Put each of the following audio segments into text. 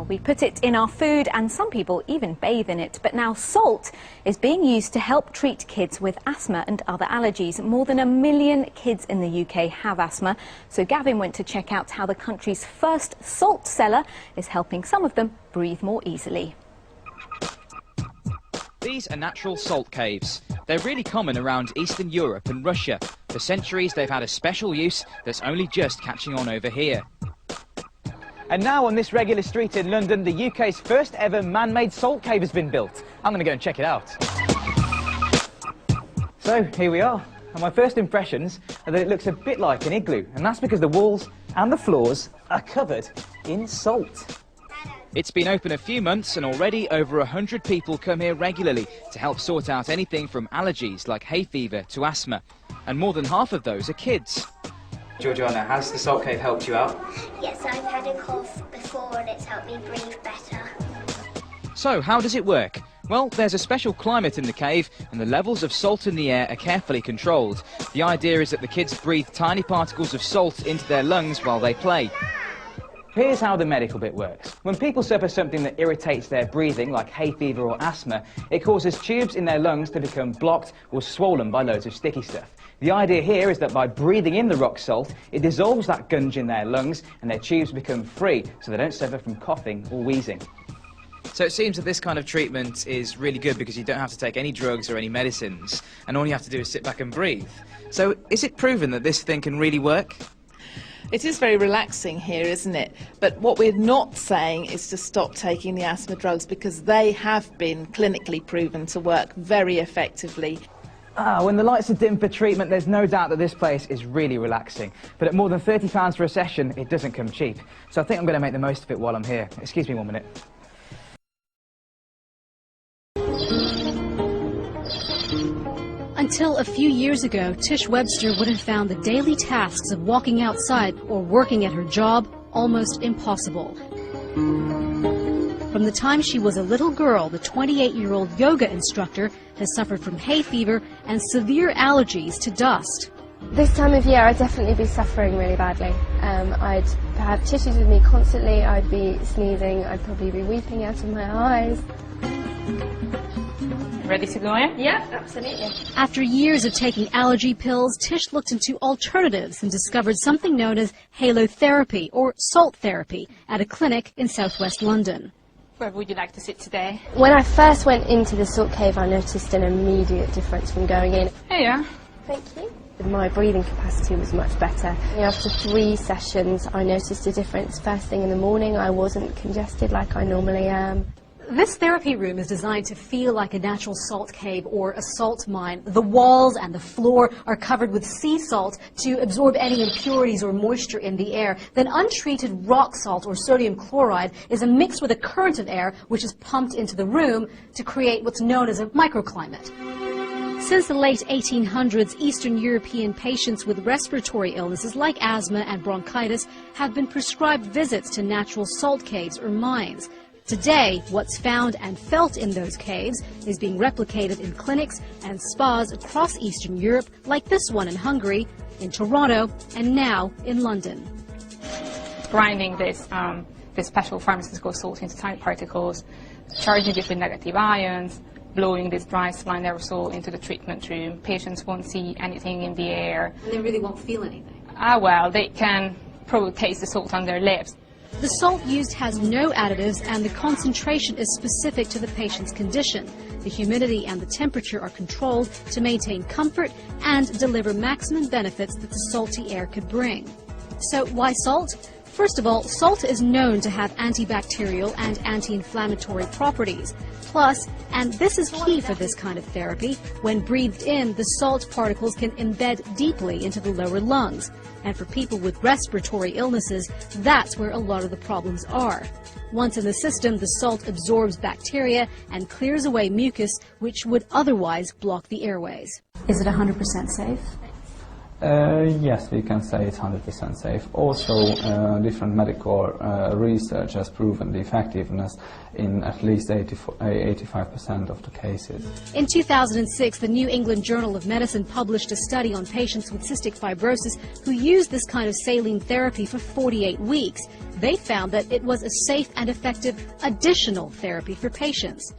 Now, we put it in our food and some people even bathe in it. But now salt is being used to help treat kids with asthma and other allergies. More than 1 million kids in the UK have asthma. So Gavin went to check out how the country's first salt cellar is helping some of them breathe more easily. These are natural salt caves. They're really common around Eastern Europe and Russia. For centuries they've had a special use that's only just catching on over here. And now on this regular street in London, the UK's first ever man-made salt cave has been built. I'm going to go and check it out. So here we are, and my first impressions are that it looks a bit like an igloo, and that's because the walls and the floors are covered in salt. It's been open a few months and already over 100 people come here regularly to help sort out anything from allergies like hay fever to asthma. And more than half of those are kids. Georgiana, has the salt cave helped you out? Yes, I've had a cough before and it's helped me breathe better. So how does it work? Well, there's a special climate in the cave and the levels of salt in the air are carefully controlled. The idea is that the kids breathe tiny particles of salt into their lungs while they play. Here's how the medical bit works. When people suffer something that irritates their breathing, like hay fever or asthma, it causes tubes in their lungs to become blocked or swollen by loads of sticky stuff. The idea here is that by breathing in the rock salt, it dissolves that gunge in their lungs and their tubes become free, so they don't suffer from coughing or wheezing. So it seems that this kind of treatment is really good because you don't have to take any drugs or any medicines, and all you have to do is sit back and breathe. So is it proven that this thing can really work? It is very relaxing here, isn't it? But what we're not saying is to stop taking the asthma drugs because they have been clinically proven to work very effectively. When the lights are dim for treatment, there's no doubt that this place is really relaxing. But at more than £30 for a session, it doesn't come cheap. So I think I'm going to make the most of it while I'm here. Excuse me 1 minute. Until a few years ago, Tish Webster would have found the daily tasks of walking outside or working at her job almost impossible. From the time she was a little girl, the 28-year-old yoga instructor has suffered from hay fever and severe allergies to dust. This time of year I'd definitely be suffering really badly. I'd have tissues with me constantly, I'd be sneezing, I'd probably be weeping out of my eyes. Ready to go in? Yeah, absolutely. After years of taking allergy pills, Tish looked into alternatives and discovered something known as halotherapy or salt therapy at a clinic in southwest London. Where would you like to sit today? When I first went into the salt cave, I noticed an immediate difference from going in. Here you are. Thank you. My breathing capacity was much better. After 3 sessions, I noticed a difference. First thing in the morning, I wasn't congested like I normally am. This therapy room is designed to feel like a natural salt cave or a salt mine. The walls and the floor are covered with sea salt to absorb any impurities or moisture in the air. Then untreated rock salt or sodium chloride is mixed with a current of air which is pumped into the room to create what's known as a microclimate. Since the late 1800s, Eastern European patients with respiratory illnesses like asthma and bronchitis have been prescribed visits to natural salt caves or mines. Today, what's found and felt in those caves is being replicated in clinics and spas across Eastern Europe, like this one in Hungary, in Toronto, and now in London. Grinding this special pharmaceutical salt into tiny particles, charging it with negative ions, blowing this dry saline aerosol into the treatment room. Patients won't see anything in the air. And they really won't feel anything? Well, they can probably taste the salt on their lips. The salt used has no additives and the concentration is specific to the patient's condition. The humidity and the temperature are controlled to maintain comfort and deliver maximum benefits that the salty air could bring. So why salt? First of all, salt is known to have antibacterial and anti-inflammatory properties. Plus, and this is key for this kind of therapy, when breathed in, the salt particles can embed deeply into the lower lungs. And for people with respiratory illnesses, that's where a lot of the problems are. Once in the system, the salt absorbs bacteria and clears away mucus, which would otherwise block the airways. Is it 100% safe? Yes, we can say it's 100% safe. Also, different medical research has proven the effectiveness in at least 85% of the cases. In 2006, the New England Journal of Medicine published a study on patients with cystic fibrosis who used this kind of saline therapy for 48 weeks. they found that it was a safe and effective additional therapy for patients.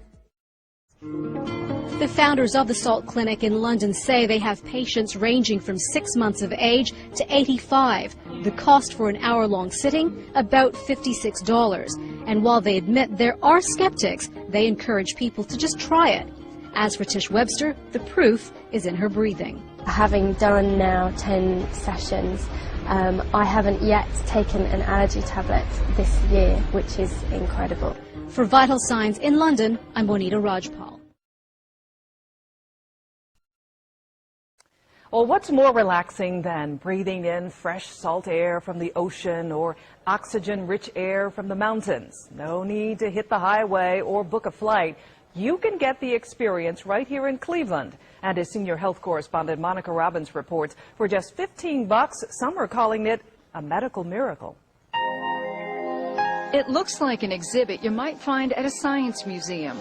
The founders of the Salt Clinic in London say they have patients ranging from 6 months of age to 85. The cost for an hour-long sitting, about $56. And while they admit there are skeptics, they encourage people to just try it. As for Tish Webster, the proof is in her breathing. Having done now 10 sessions, I haven't yet taken an allergy tablet this year, which is incredible. For Vital Signs in London, I'm Bonita Rajpal. Well, what's more relaxing than breathing in fresh salt air from the ocean or oxygen-rich air from the mountains? No need to hit the highway or book a flight. You can get the experience right here in Cleveland. And as senior health correspondent Monica Robbins reports, for just $15, some are calling it a medical miracle. It looks like an exhibit you might find at a science museum.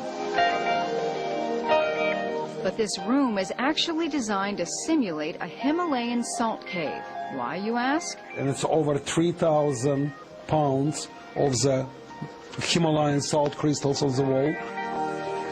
But this room is actually designed to simulate a Himalayan salt cave. Why, you ask? And it's over 3,000 pounds of the Himalayan salt crystals on the wall.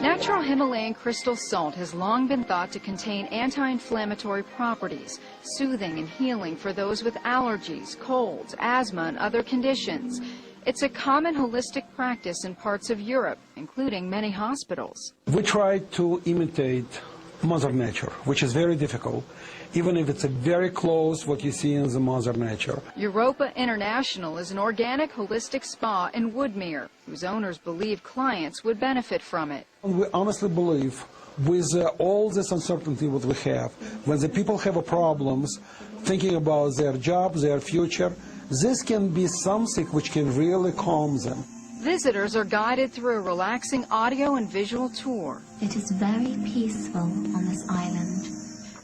Natural Himalayan crystal salt has long been thought to contain anti-inflammatory properties, soothing and healing for those with allergies, colds, asthma, and other conditions. It's a common holistic practice in parts of Europe, including many hospitals. We try to imitate Mother Nature, which is very difficult, even if it's a very close what you see in the Mother Nature. Europa International is an organic holistic spa in Woodmere, whose owners believe clients would benefit from it. We honestly believe with all this uncertainty what we have, when the people have problems thinking about their jobs, their future, this can be something which can really calm them. Visitors are guided through a relaxing audio and visual tour. It is very peaceful on this island.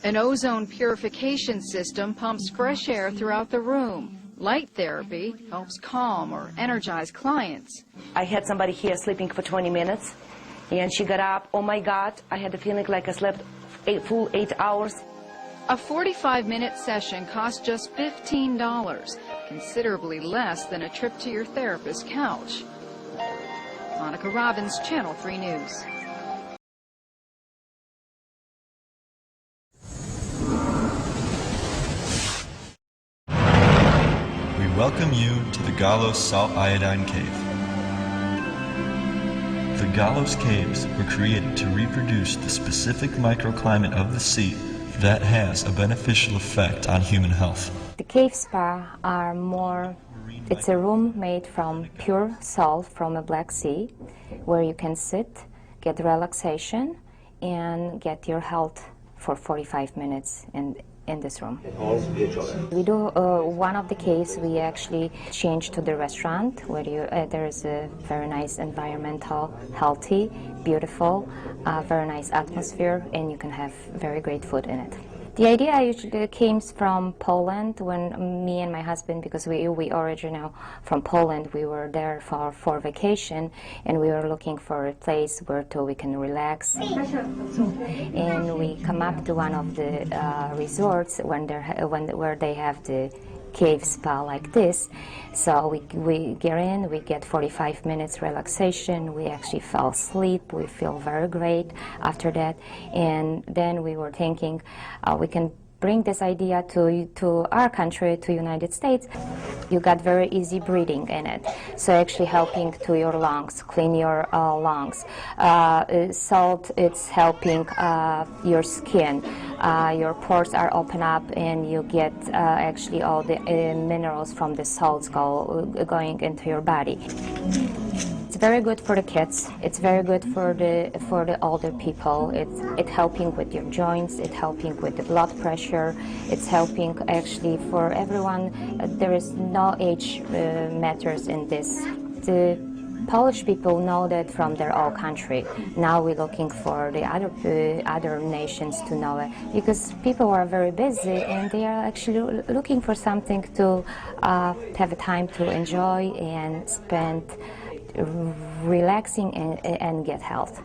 An ozone purification system pumps fresh air throughout the room. Light therapy helps calm or energize clients. I had somebody here sleeping for 20 minutes, and she got up. Oh my God, I had the feeling like I slept full 8 hours. A 45-minute session costs just $15, considerably less than a trip to your therapist's couch. Monica Robbins, Channel 3 News. We welcome you to the Galos Salt Iodine Cave. The Galos Caves were created to reproduce the specific microclimate of the sea that has a beneficial effect on human health. The cave spa are more, it's a room made from pure salt from the Black Sea, where you can sit, get relaxation, and get your health for 45 minutes in this room. We do one of the caves. We actually change to the restaurant where there is a very nice environmental, healthy, beautiful, very nice atmosphere, and you can have very great food in it. The idea usually came from Poland when me and my husband, because we originally from Poland, we were there for vacation, and we were looking for a place where we can relax. And we come up to one of the resorts where they have the cave spa like this. So we get in, we get 45 minutes relaxation, we actually fell asleep, we feel very great after that. And then we were thinking we can bring this idea to our country, to United States. You got very easy breathing in it, so actually helping to your lungs, clean your lungs. Salt, it's helping your skin. Your pores are open up, and you get actually all the minerals from the salts going into your body. It's very good for the kids. It's very good for the older people. It's helping with your joints. It's helping with the blood pressure. It's helping actually for everyone. There is no age matters in this. The Polish people know that from their own country. Now we're looking for the other nations to know it, because people are very busy and they are actually looking for something to have a time to enjoy and spend relaxing and get health.